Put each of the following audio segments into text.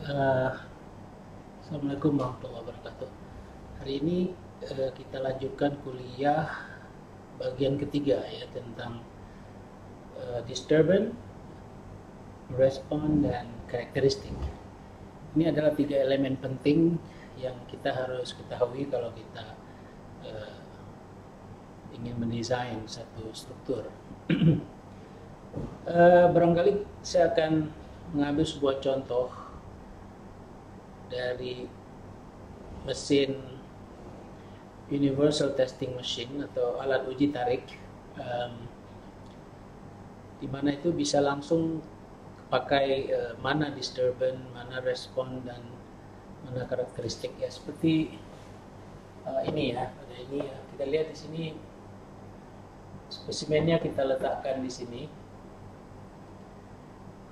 Eh, Assalamualaikum warahmatullahi wabarakatuh. Hari ini kita lanjutkan kuliah bagian ketiga ya tentang disturbance, respon, dan karakteristik. Ini adalah 3 elemen penting yang kita harus ketahui kalau kita ingin mendesain satu struktur. Barangkali saya akan mengambil sebuah contoh dari mesin Universal Testing Machine atau alat uji tarik, di mana itu bisa langsung pakai mana disturbance, mana respon, dan mana karakteristik ya, seperti ini ya. Pada ini ya, kita lihat di sini spesimennya kita letakkan di sini,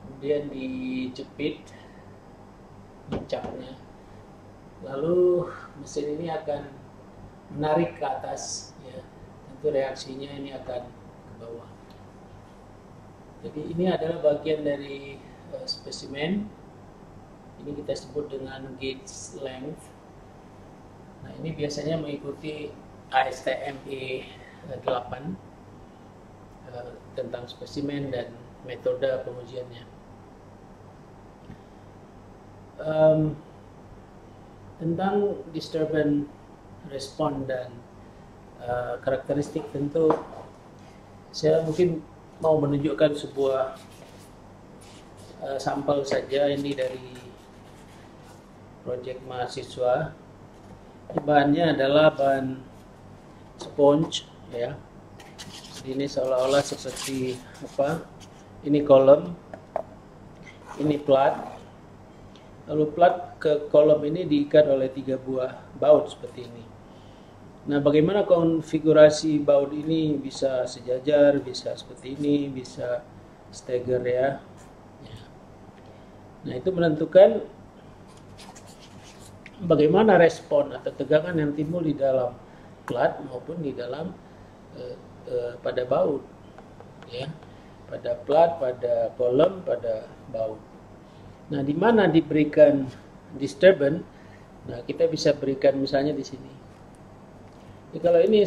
kemudian dijepit capnya, lalu mesin ini akan menarik ke atas ya, tentu reaksinya ini akan ke bawah. Jadi ini adalah bagian dari spesimen, ini kita sebut dengan gauge length. Nah, ini biasanya mengikuti ASTM E8 tentang spesimen dan metode pengujiannya. Tentang disturbance, respon, dan karakteristik, tentu saya mungkin mau menunjukkan sebuah sampel saja. Ini dari proyek mahasiswa. Bahannya adalah bahan sponge ya. Ini seolah-olah seperti apa? Ini kolom, ini plat. Lalu plat ke kolom ini diikat oleh 3 buah baut seperti ini. Nah, bagaimana konfigurasi baut ini? Bisa sejajar, bisa seperti ini, bisa stagger ya. Nah, itu menentukan bagaimana respon atau tegangan yang timbul di dalam plat maupun di dalam pada baut ya, pada plat, pada kolom, pada baut. Nah, di mana diberikan disturbance, nah kita bisa berikan misalnya di sini. Jadi kalau ini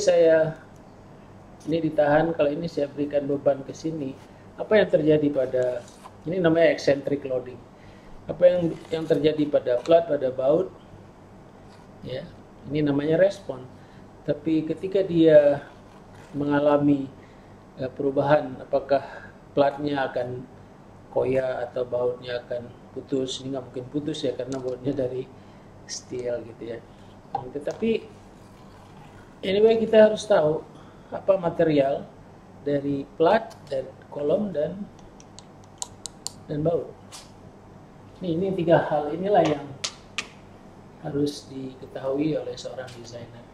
ditahan, kalau ini saya berikan beban ke sini, apa yang terjadi pada ini namanya eccentric loading. Apa yang terjadi pada plat, pada baut, ya, ini namanya respon. Tapi ketika dia mengalami perubahan, apakah platnya akan koya atau bautnya akan putus? Ini nggak mungkin putus ya, karena bautnya dari steel gitu ya. Tetapi anyway, kita harus tahu apa material dari plat, dan kolom, dan baut. Ini 3 hal inilah yang harus diketahui oleh seorang desainer.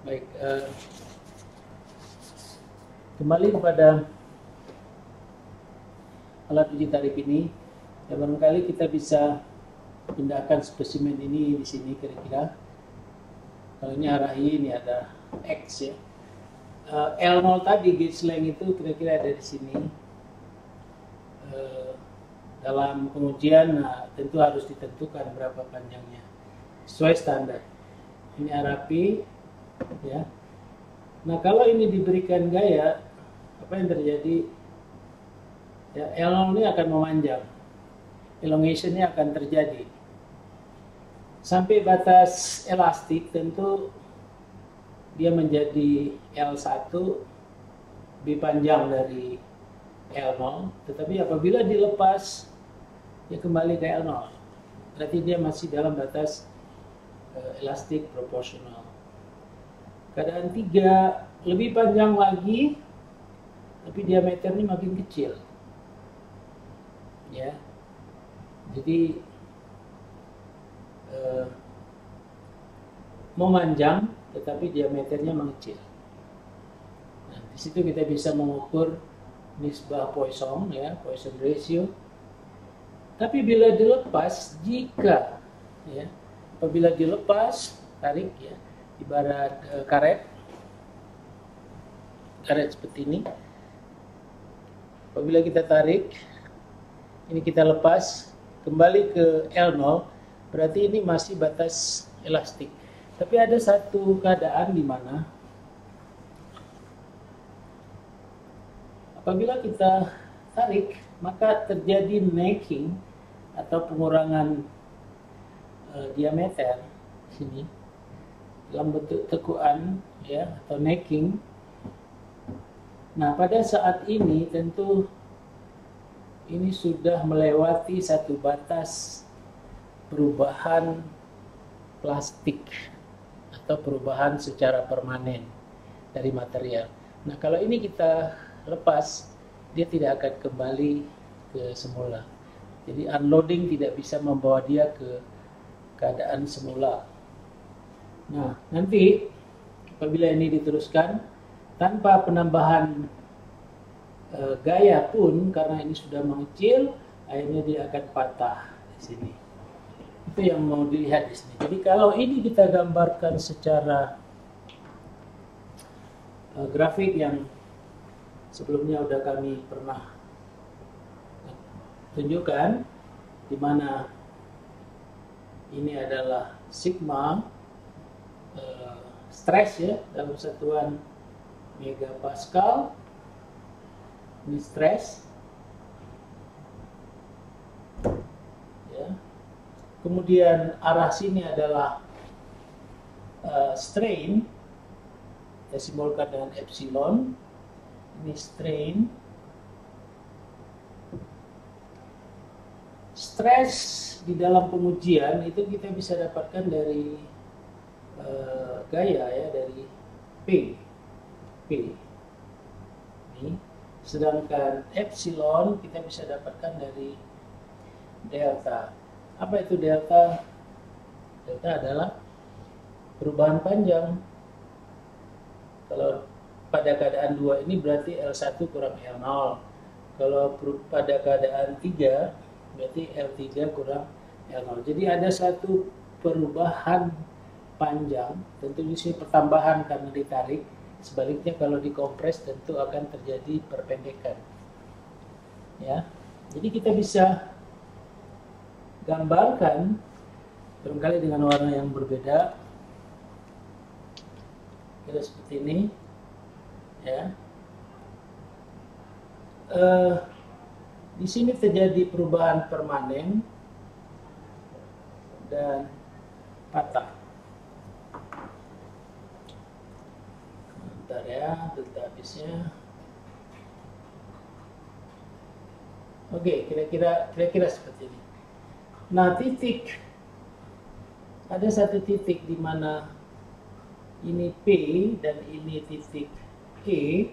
Baik, kembali kepada alat uji tarik ini, ya, barangkali kita bisa pindahkan spesimen ini di sini kira-kira. Kalau ini arah Y, ini ada X ya. L0 tadi, gauge length itu kira-kira ada di sini. Dalam pengujian, nah, tentu harus ditentukan berapa panjangnya sesuai standar. Ini arah P ya. Nah, kalau ini diberikan gaya, apa yang terjadi? Ya, L0 ini akan memanjang, elongation-nya akan terjadi sampai batas elastik. Tentu dia menjadi L1 lebih panjang dari L0, tetapi apabila dilepas, dia kembali ke L0. Berarti dia masih dalam batas elastik proporsional. Keadaan 3, lebih panjang lagi, tapi diameternya makin kecil. Ya, jadi memanjang, tetapi diameternya mengecil. Nah, di situ kita bisa mengukur nisbah Poisson ya, Poisson ratio. Tapi bila dilepas, apabila dilepas, tarik ya, ibarat karet seperti ini. Apabila kita tarik, ini kita lepas, kembali ke L0, berarti ini masih batas elastik. Tapi ada satu keadaan di mana apabila kita tarik, maka terjadi necking atau pengurangan diameter sini dalam bentuk tekuan, ya, atau necking. Nah, pada saat ini tentu ini sudah melewati satu batas perubahan plastik atau perubahan secara permanen dari material. Nah, kalau ini kita lepas, dia tidak akan kembali ke semula. Jadi unloading tidak bisa membawa dia ke keadaan semula. Nah, nanti apabila ini diteruskan tanpa penambahan gaya pun, karena ini sudah mengecil, akhirnya dia akan patah di sini. Itu yang mau dilihat di sini. Jadi kalau ini kita gambarkan secara grafik yang sebelumnya udah kami pernah tunjukkan, di mana ini adalah sigma stres, ya, dalam satuan megapascal. Ini stres, ya. Kemudian arah sini adalah strain, kita simbolkan dengan epsilon. Ini strain. Stres di dalam pengujian itu kita bisa dapatkan dari gaya, ya, dari P. Ini. Sedangkan epsilon kita bisa dapatkan dari delta. Apa itu delta? Delta adalah perubahan panjang. Kalau pada keadaan 2 ini berarti L1 kurang L0. Kalau pada keadaan 3 berarti L3 kurang L0. Jadi ada satu perubahan panjang, tentu di sini pertambahan karena ditarik. Sebaliknya kalau dikompres tentu akan terjadi perpendekan. Ya. Jadi kita bisa gambarkan barangkali dengan warna yang berbeda. Kira seperti ini. Ya. Di sini terjadi perubahan permanen dan patah. Bentar ya, delta habisnya. Oke, kira-kira seperti ini. Nah, titik, ada satu titik di mana ini P dan ini titik E.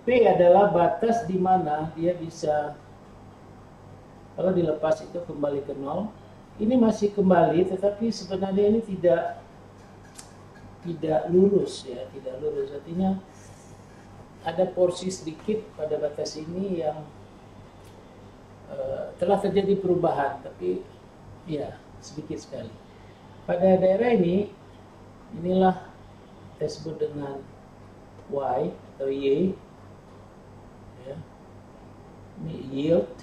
P adalah batas di mana dia bisa, kalau dilepas itu kembali ke 0. Ini masih kembali, tetapi sebenarnya ini tidak lurus, ya, tidak lurus. Artinya ada porsi sedikit pada batas ini yang telah terjadi perubahan, tapi ya sedikit sekali. Pada daerah ini, inilah kita sebut dengan Y atau Y. Ya. Ini yield.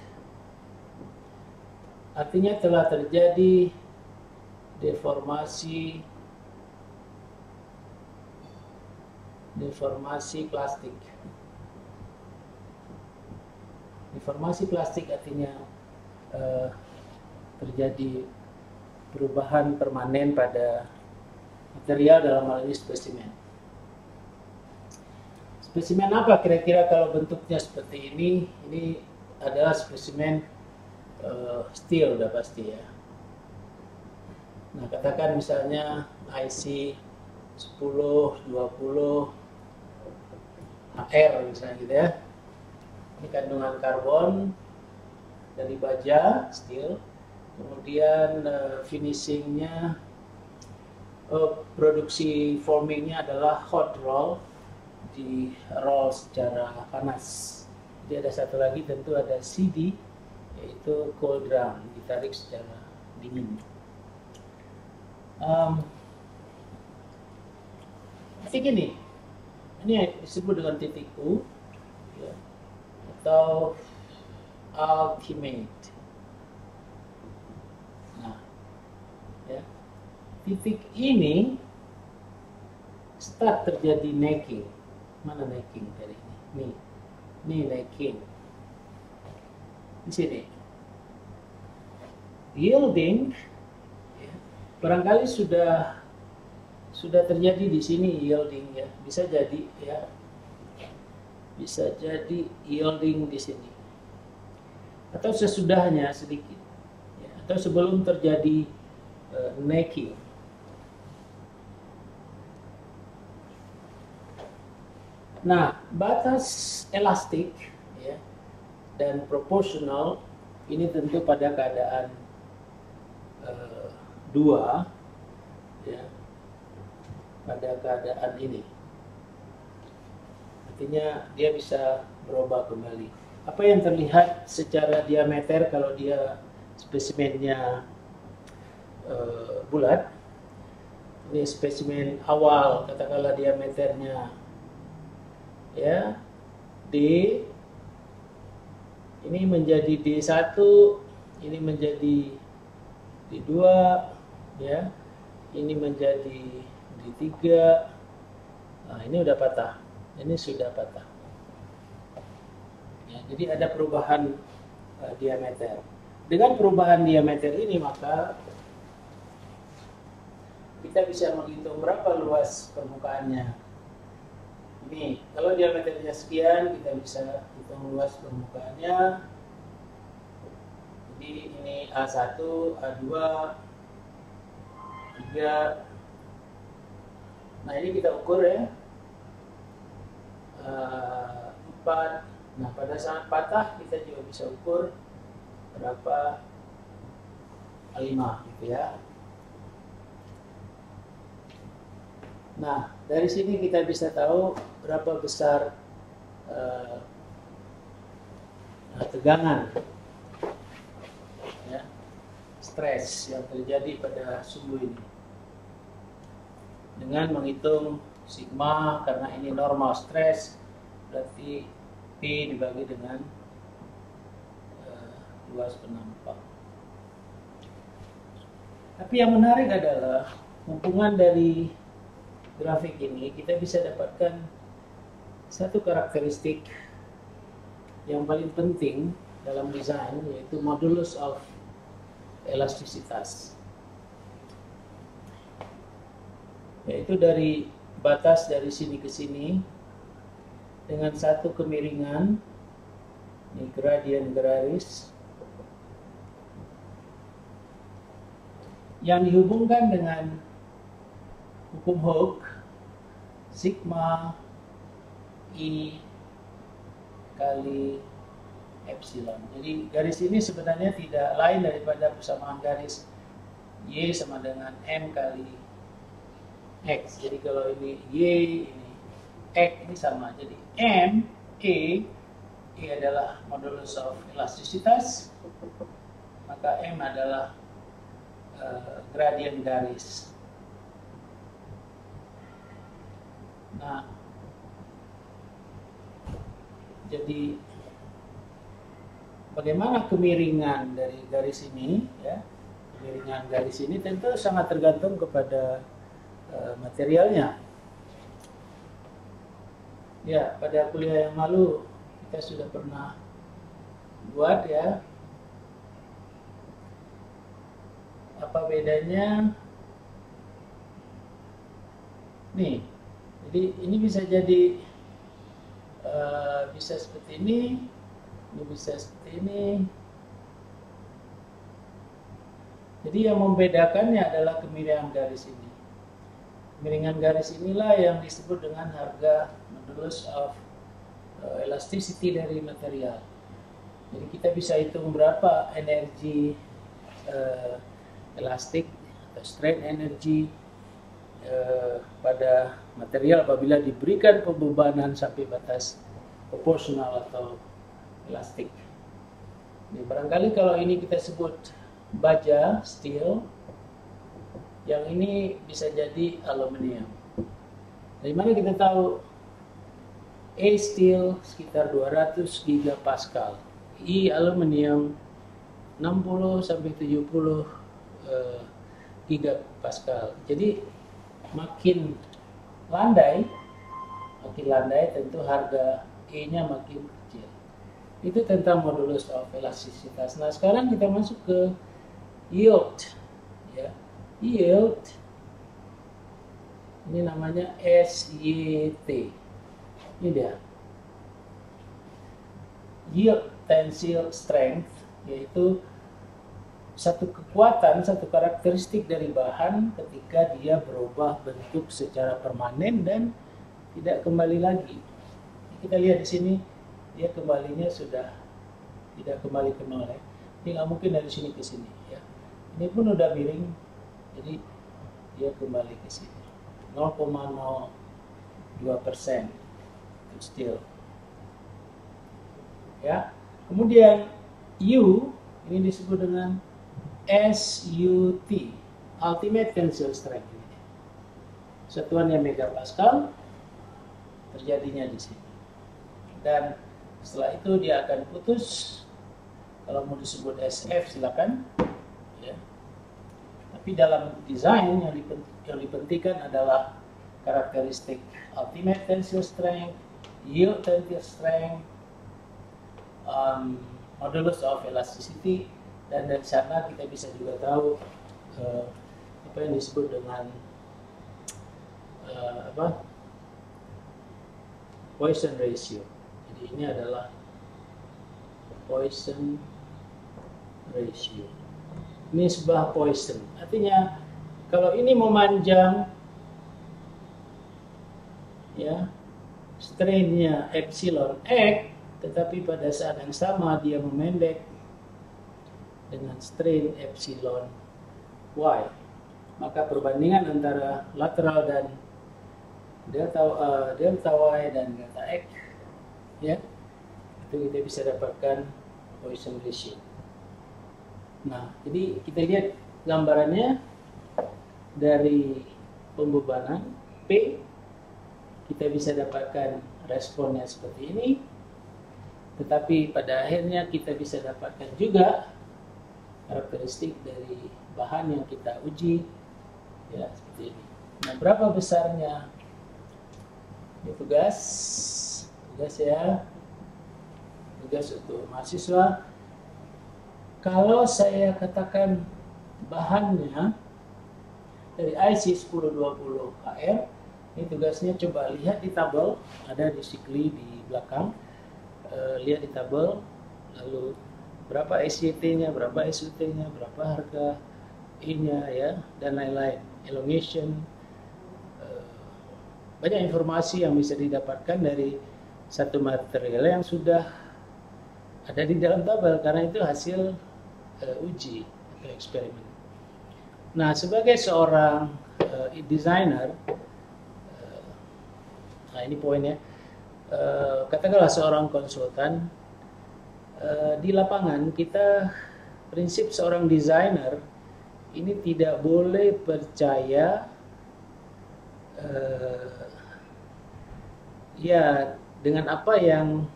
Artinya telah terjadi deformasi plastik. Deformasi plastik artinya terjadi perubahan permanen pada material, dalam hal ini spesimen. Spesimen apa kira-kira kalau bentuknya seperti ini? Ini adalah spesimen steel, udah pasti, ya. Nah, katakan misalnya IC 10, 20 HR misalnya gitu, ya. Ini kandungan karbon dari baja steel, kemudian finishingnya, produksi formingnya adalah hot roll, di roll secara panas. Jadi ada satu lagi tentu ada CD, yaitu cold drum, ditarik secara dingin. Titik ini disebut dengan titik U, ya, atau ultimate. titik ini start terjadi necking. Mana necking dari ini? Nih necking. Di sini. Yielding, ya, barangkali sudah terjadi di sini yielding ya, bisa jadi ya, bisa jadi yielding di sini, atau sesudahnya sedikit, ya, atau sebelum terjadi necking. Nah, batas elastik ya, dan proporsional ini tentu pada keadaan dua, ya, pada keadaan ini, artinya dia bisa berubah kembali. Apa yang terlihat secara diameter kalau dia spesimennya bulat, ini spesimen awal, katakanlah diameternya ya D, ini menjadi D1, ini menjadi D2 ya, ini menjadi D3. Nah, ini udah patah, ini sudah patah ya, jadi ada perubahan diameter. Dengan perubahan diameter ini maka kita bisa menghitung berapa luas permukaannya. Ini kalau diameternya sekian, kita bisa hitung luas permukaannya. Jadi ini A1, A2, 3. Nah, ini kita ukur ya. 4. Nah, pada saat patah kita juga bisa ukur berapa, 5 gitu ya. Nah, dari sini kita bisa tahu berapa besar tegangan ya, stres yang terjadi pada sumbu ini dengan menghitung sigma, karena ini normal stres, berarti P dibagi dengan luas penampang. Tapi yang menarik adalah hubungan dari grafik ini, kita bisa dapatkan satu karakteristik yang paling penting dalam desain, yaitu modulus of elastisitas, yaitu dari batas dari sini ke sini dengan satu kemiringan, ini gradien garis, yang dihubungkan dengan hukum Hooke, sigma I kali epsilon. Jadi garis ini sebenarnya tidak lain daripada persamaan garis Y sama dengan M kali X. Jadi kalau ini Y, ini X, ini sama. Jadi M, E adalah modulus of elastisitas, maka M adalah gradien garis. Nah, jadi bagaimana kemiringan dari garis ini ya, kemiringan garis ini tentu sangat tergantung kepada materialnya ya. Pada kuliah yang lalu kita sudah pernah buat ya, apa bedanya nih. Jadi ini bisa jadi bisa seperti ini bisa seperti ini. Jadi yang membedakannya adalah kemiringan garis ini. Kemiringan garis inilah yang disebut dengan harga modulus of elasticity dari material. Jadi kita bisa hitung berapa energi elastik atau strain energy pada material apabila diberikan pembebanan sampai batas proporsional atau elastik. Ini barangkali kalau ini kita sebut baja, steel, yang ini bisa jadi aluminium. Dari mana kita tahu? A steel sekitar 200 gigapascal, I aluminium 60 sampai 70 gigapascal. Jadi makin landai tentu harga E-nya makin kecil. Itu tentang modulus of elastisitas. Nah, sekarang kita masuk ke yield, ya. Yield ini namanya SYT. Ini dia. Yield tensile strength, yaitu satu kekuatan, satu karakteristik dari bahan ketika dia berubah bentuk secara permanen dan tidak kembali lagi. Kita lihat di sini, dia kembalinya sudah tidak kembali ke nol, ya. Ini nggak mungkin dari sini ke sini, ya. Ini pun udah miring, jadi dia kembali ke sini. 0,02% still, ya. Kemudian U ini disebut dengan SUT, ultimate tensile strength. Satuannya megapascal, terjadinya di sini. Dan setelah itu dia akan putus. Kalau mau disebut SF silakan, ya. Tapi dalam desain yang dipentingkan adalah karakteristik ultimate tensile strength, yield tensile strength, modulus of elasticity, dan dari sana kita bisa juga tahu apa yang disebut dengan Poisson ratio. Jadi ini adalah Poisson ratio. Ini sebuah Poisson. Artinya kalau ini memanjang, ya, strainnya epsilon X, tetapi pada saat yang sama dia memendek dengan strain epsilon Y, maka perbandingan antara lateral dan delta Y dan delta X, ya, itu kita bisa dapatkan Poisson ratio. Nah, jadi kita lihat gambarannya dari pembebanan P, kita bisa dapatkan responnya seperti ini, tetapi pada akhirnya kita bisa dapatkan juga karakteristik dari bahan yang kita uji, ya, seperti ini. Nah, berapa besarnya? Ini tugas ya, tugas untuk mahasiswa. Kalau saya katakan bahannya dari IC 1020 HR, ini tugasnya coba lihat di tabel, ada di sikli di belakang, lihat di tabel, lalu berapa SYT-nya, berapa SUT-nya, berapa harga E-nya, ya, dan lain-lain, elongation. Banyak informasi yang bisa didapatkan dari satu material yang sudah ada di dalam tabel, karena itu hasil uji atau eksperimen. Nah, sebagai seorang desainer, nah ini poinnya, katakanlah seorang konsultan, di lapangan kita, prinsip seorang desainer ini tidak boleh percaya ya dengan apa yang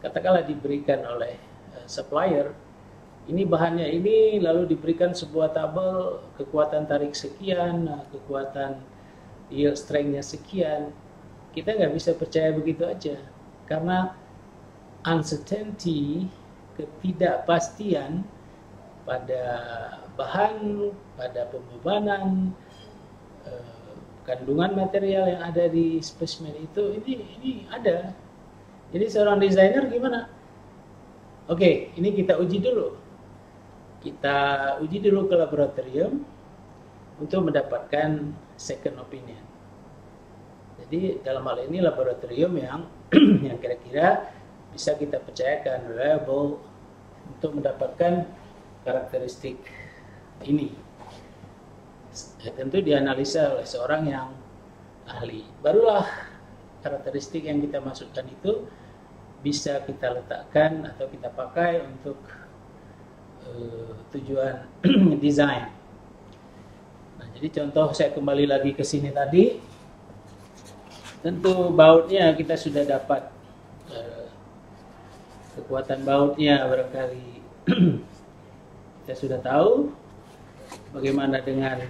katakanlah diberikan oleh supplier. Ini bahannya ini, lalu diberikan sebuah tabel kekuatan tarik sekian, kekuatan yield strength-nya sekian. Kita nggak bisa percaya begitu aja, karena uncertainty, ketidakpastian pada bahan, pada pembebanan, kandungan material yang ada di spesimen itu, ini ada. Jadi seorang desainer gimana? Oke, ini kita uji dulu. Kita uji dulu ke laboratorium untuk mendapatkan second opinion. Jadi dalam hal ini laboratorium yang kira-kira bisa kita percayakan, reliable, untuk mendapatkan karakteristik ini. Tentu dianalisa oleh seorang yang ahli. Barulah karakteristik yang kita masukkan itu bisa kita letakkan atau kita pakai untuk tujuan desain. Nah, jadi contoh saya kembali lagi ke sini tadi. Tentu bautnya kita sudah dapat, kekuatan bautnya barangkali kita sudah tahu, bagaimana dengan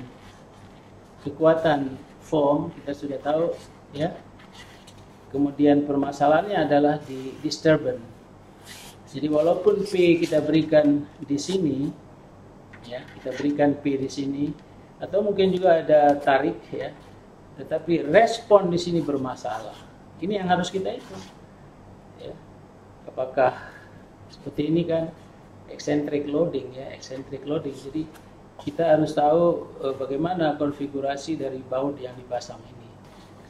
kekuatan form, kita sudah tahu ya. Kemudian permasalahannya adalah di disturbance. Jadi walaupun P kita berikan di sini, ya, kita berikan P di sini, atau mungkin juga ada tarik ya, tetapi respon di sini bermasalah. Ini yang harus kita hitung. Ya. Apakah seperti ini kan eccentric loading ya, eccentric loading. Jadi kita harus tahu bagaimana konfigurasi dari baut yang dipasang ini.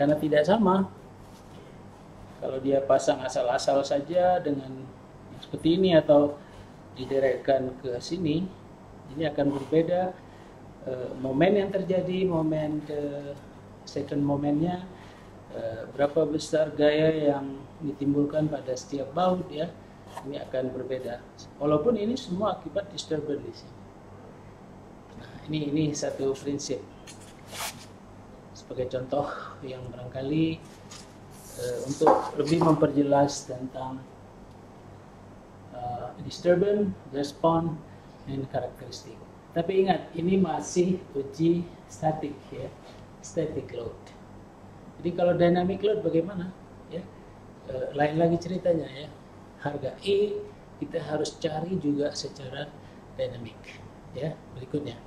Karena tidak sama. Kalau dia pasang asal-asal saja dengan seperti ini atau diderekkan ke sini, ini akan berbeda momen yang terjadi, momen second momennya, berapa besar gaya yang ditimbulkan pada setiap baut ya, ini akan berbeda. Walaupun ini semua akibat disturbance di sini. Nah, ini satu prinsip sebagai contoh yang barangkali untuk lebih memperjelas tentang disturbance, response, dan karakteristik. Tapi ingat, ini masih uji statik ya, static load. Jadi kalau dynamic load bagaimana? Ya, lain lagi ceritanya ya. Harga E kita harus cari juga secara dynamic. Ya, berikutnya.